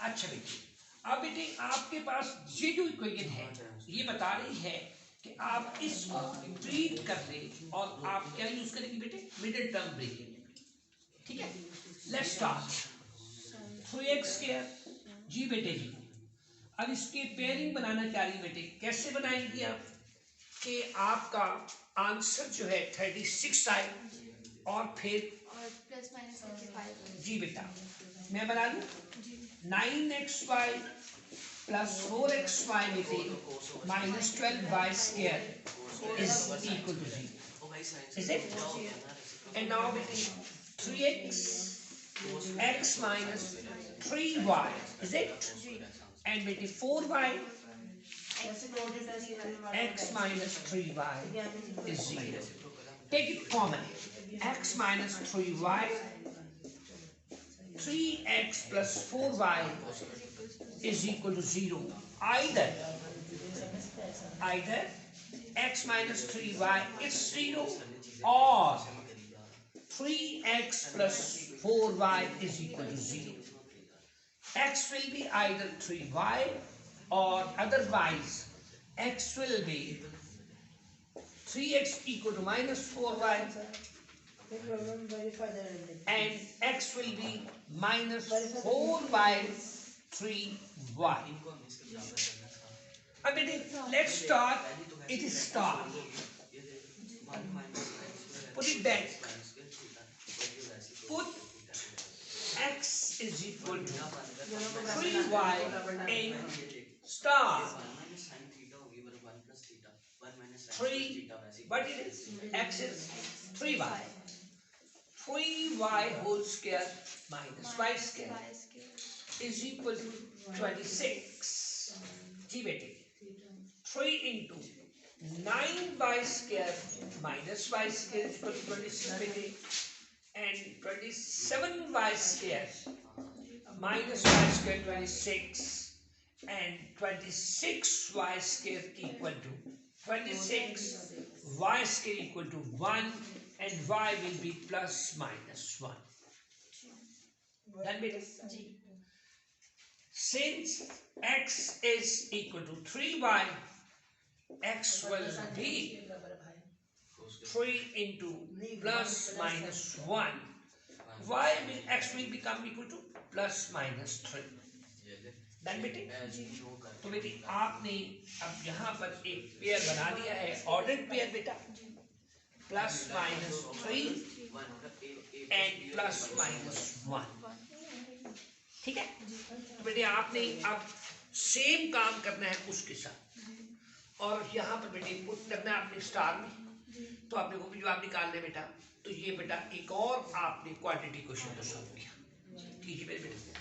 अच्छा बेटे, अब बेटे आपके पास ये जो इक्वेशन है ये बता रही है कि आप इसको ट्रीट कर ले और आप क्या यूज करेंगे बेटे, मिडिल टर्म ब्रेकिंग। ठीक है, लेट्स स्टार्ट। 3x स्क्वायर जी बेटे जी। अब इसकी पेयरिंग बनाना चाह रही बेटे, कैसे बनाएंगे आप कि आपका आंसर जो है 36 आए और फिर प्लस माइनस 55 जी बेटा मैं बना लूं 9xy प्लस 4xy बेटे minus 12y square is equal to 0, is it? And now बेटे 3x x minus 3y, is it? And बेटे 4y x minus 3y is 0. Take it common. X minus 3y, 3x plus 4y is equal to 0. Either x minus 3y is 0 or 3x plus 4y is equal to 0. X will be either 3y or otherwise x will be 3x equal to minus 4y and x will be minus 4 by 3y. I mean, let's start. It is star. Put it back. Put x is equal to 3y in star. 3, what it is? X is 3y. 3y whole square minus y square is equal to 26. जी बेटे 3 into 9y square minus y square is equal to 26 बेटे, and 27y square minus y square 26 and 26y square equal to 26, y square equal to 1 and y will be plus minus 1. Done beta? Since x is equal to 3y, x will be 3 into plus minus 1. Y will x will become equal to plus minus 3. Done बेटे? तो बेटे आपने अब यहाँ पर एक pair बना लिया है, ऑर्डर्ड पेयर बेटा, plus minus 3 and plus minus 1। ठीक है, तो बेटे आपने अब सेम काम करना है उसके साथ और यहाँ पर बेटे पुट करना है आपने स्टार में, तो आपने को भी जवाब निकालना है बेटा। तो ये बेटा एक और आपने क्वांटिटी क्वेश्चन तो सॉल्व किया। ठीक है बेटे।